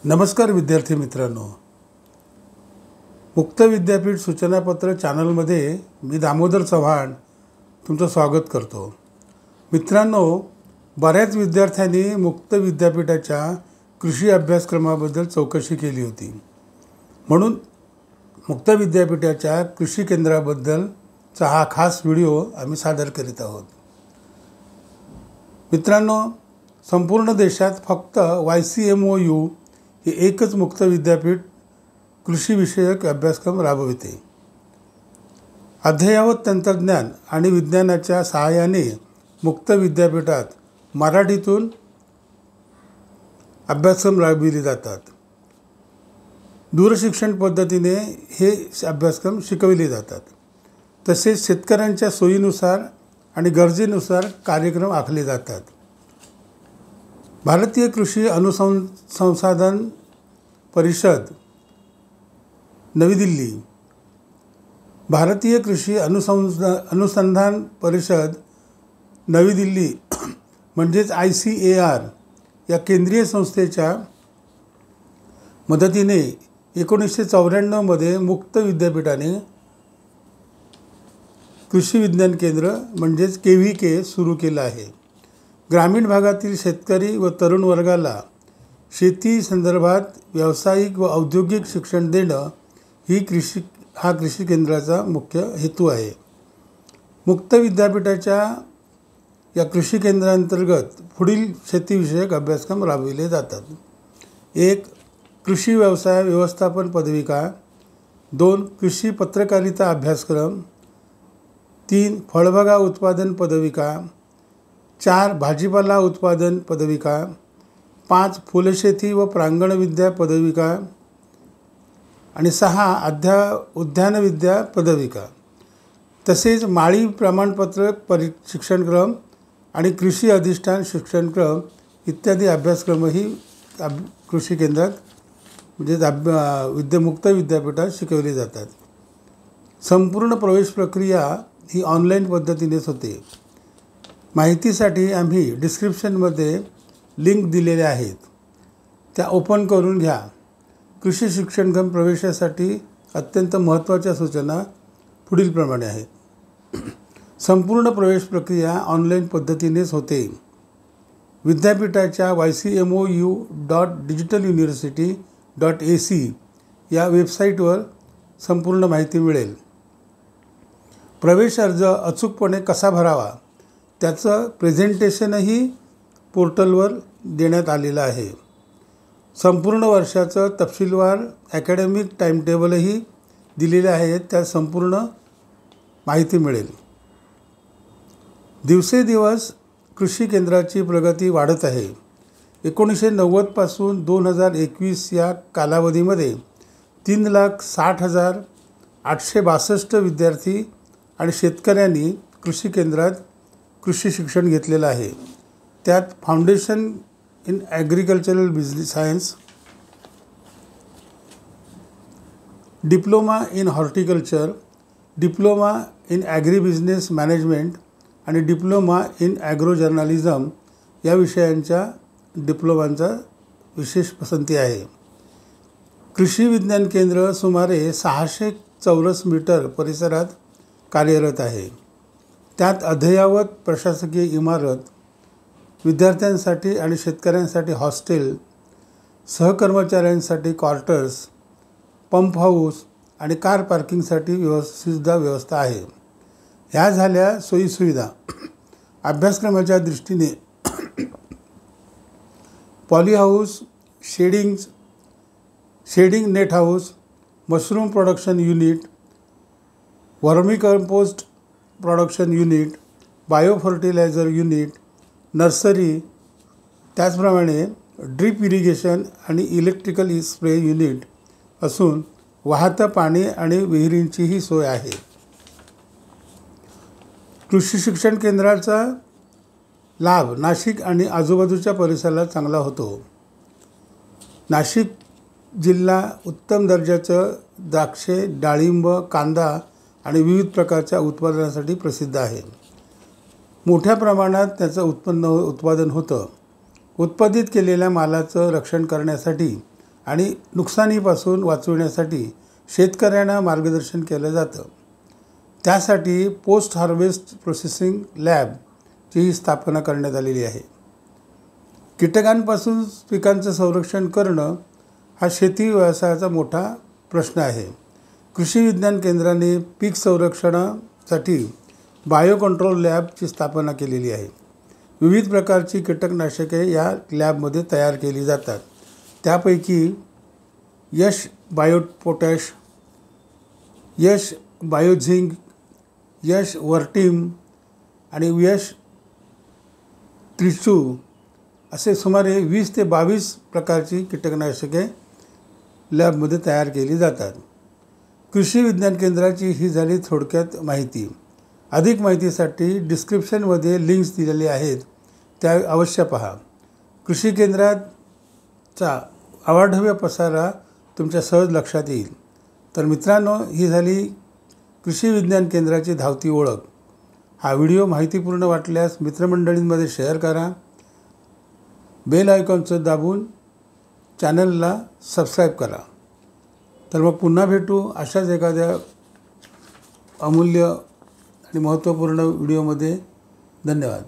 नमस्कार विद्यार्थी मित्रांनो, मुक्त विद्यापीठ सूचनापत्र चॅनलमध्ये मी दामोदर चव्हाण तुमचं स्वागत करतो। मित्रांनो, बऱ्याच विद्यार्थ्यांनी मुक्त विद्यापीठाच्या कृषी अभ्यासक्रमाबद्दल चौकशी केली होती, म्हणून मुक्त विद्यापीठाच्या कृषी केंद्राबद्दलचा हा खास व्हिडिओ आम्ही सादर करीत आहोत। मित्रांनो, संपूर्ण देशात फक्त YCMOU हे एकच मुक्त विद्यापीठ कृषी विषयक अभ्यासक्रम राबविते। अद्ययावत तंत्रज्ञान आणि विज्ञानाच्या सहाय्याने मुक्त विद्यापीठात मराठीतून अभ्यासक्रम राबविले जातात। दूरशिक्षण पद्धतीने हे अभ्यासक्रम शिकविले जातात। तसेच शेतकऱ्यांच्या सोयीनुसार आणि गरजेनुसार कार्यक्रम आखले जातात। भारतीय कृषी अनुसंधान परिषद नवी दिल्ली, भारतीय कृषी अनुसंधान परिषद नवी दिल्ली म्हणजेच ICAR या केंद्रीय संस्थेच्या मदतीने 1994 मध्ये मुक्त विद्यापीठाने कृषी विज्ञान केंद्र म्हणजेच KVK सुरू केलं आहे। ग्रामीण भागातील शेतकरी व तरुण वर्गाला शेती संदर्भात व्यावसायिक व औद्योगिक शिक्षण देणं ही कृषी केंद्राचा मुख्य हेतू आहे। मुक्त विद्यापीठाच्या या कृषी केंद्रांतर्गत पुढील शेतीविषयक अभ्यासक्रम राबविले जातात। 1. कृषी व्यवसाय व्यवस्थापन पदविका। 2. कृषी पत्रकारिता अभ्यासक्रम। 3. फळबागा उत्पादन पदविका। 4. भाजीपाला उत्पादन पदविका। 5. फुलशेती व प्रांगणविद्या पदविका आणि 6. उद्यानविद्या पदविका। तसेच माळी प्रमाणपत्र शिक्षणक्रम आणि कृषी अधिष्ठान शिक्षणक्रम इत्यादी अभ्यासक्रमही कृषी केंद्रात म्हणजे मुक्त विद्यापीठात शिकवले जातात। संपूर्ण प्रवेश प्रक्रिया ही ऑनलाईन पद्धतीनेच होते। माहितीसाठी आम्ही डिस्क्रिप्शनमध्ये लिंक दिलेल्या आहेत, त्या ओपन करून घ्या। कृषी शिक्षणक्रम प्रवेशासाठी अत्यंत महत्त्वाच्या सूचना पुढीलप्रमाणे आहेत। संपूर्ण प्रवेश प्रक्रिया ऑनलाईन पद्धतीनेच होते। विद्यापीठाच्या YCMOU.digitaluniversity.ac या वेबसाईटवर संपूर्ण माहिती मिळेल। प्रवेश अर्ज अचूकपणे कसा भरावा त्याचं प्रेझेंटेशनही पोर्टलवर देण्यात आलेलं आहे। संपूर्ण वर्षाचं तपशीलवार अकॅडमिक टाईमटेबलही दिलेले आहे, त्यात संपूर्ण माहिती मिळेल। दिवसेदिवस कृषी केंद्राची प्रगती वाढत आहे। 1990 पासून 2021 या कालावधीमध्ये 3,60,862 विद्यार्थी आणि शेतकऱ्यांनी कृषी केंद्रात कृषी शिक्षण घेतलेलं आहे। त्यात foundation in agricultural business science, diploma in horticulture, diploma in agri business management आणि डिप्लोमा इन ॲग्रो जर्नलिझम या विषयांच्या डिप्लोमांचा विशेष पसंती आहे। कृषी विज्ञान केंद्र सुमारे 600 चौरस मीटर परिसरात कार्यरत आहे। त्यात अद्ययावत प्रशासकीय इमारत, विद्यार्थ्यांसाठी आणि शेतकऱ्यांसाठी हॉस्टेल, सहकर्मचाऱ्यांसाठी क्वार्टर्स, पंप हाऊस आणि कार पार्किंगसाठी व्यवस्था आहे। ह्या झाल्या सोयीसुविधा। अभ्यासक्रमाच्या दृष्टीने poly house, shading net house, mushroom production unit, vermicompost production unit, bio fertiliser unit, nursery, त्याचप्रमाणे ड्रीप इरिगेशन आणि इलेक्ट्रिकल स्प्रे युनिट असून वाहतं पाणी आणि विहिरींचीही सोय आहे। कृषी शिक्षण केंद्राचा लाभ नाशिक आणि आजूबाजूच्या परिसराला चांगला होतो। नाशिक जिल्हा उत्तम दर्जाचं द्राक्षे, डाळिंब, कांदा आणि विविध प्रकारच्या उत्पादनासाठी प्रसिद्ध आहे। मोठ्या प्रमाणात त्याचं उत्पादन होतं। उत्पादित केलेल्या मालाचं रक्षण करण्यासाठी आणि नुकसानीपासून वाचविण्यासाठी शेतकऱ्यांना मार्गदर्शन केलं जातं. त्यासाठी पोस्ट हार्वेस्ट प्रोसेसिंग लॅबची स्थापना करण्यात आलेली आहे. कीटकांपासून पिकांचं संरक्षण करणं हा शेती व्यवसायाचा मोठा प्रश्न आहे. कृषी विज्ञान केंद्राने पीक संरक्षणासाठी बायो कंट्रोल लॅबची स्थापना केलेली आहे. विविध प्रकारची कीटकनाशके या लॅबमध्ये तयार केली जातात. त्यापैकी यश बायोपोटॅश, यश बायोझिंक, यश वर्टीम आणि यश त्रिचू असे सुमारे 20 ते 22 प्रकारची कीटकनाशके लॅबमध्ये तयार केली जातात. कृषी विज्ञान केंद्राची ही झाली थोडक्यात माहिती. अधिक माहितीसाठी डिस्क्रिप्शनमध्ये लिंक्स दिलेले आहेत, त्या अवश्य पहा. कृषी केंद्राचा अवाढव्य पसारा तुमच्या सहज लक्षात येईल. तर मित्रांनो, ही झाली कृषी विज्ञान केंद्राची धावती ओळख. हा व्हिडिओ माहितीपूर्ण वाटल्यास मित्रमंडळींमध्ये शेअर करा. बेल आयकॉनचं दाबून चॅनलला सबस्क्राईब करा. तर मग पुन्हा भेटू अशाच एखाद्या अमूल्य आणि महत्त्वपूर्ण व्हिडिओमध्ये. धन्यवाद.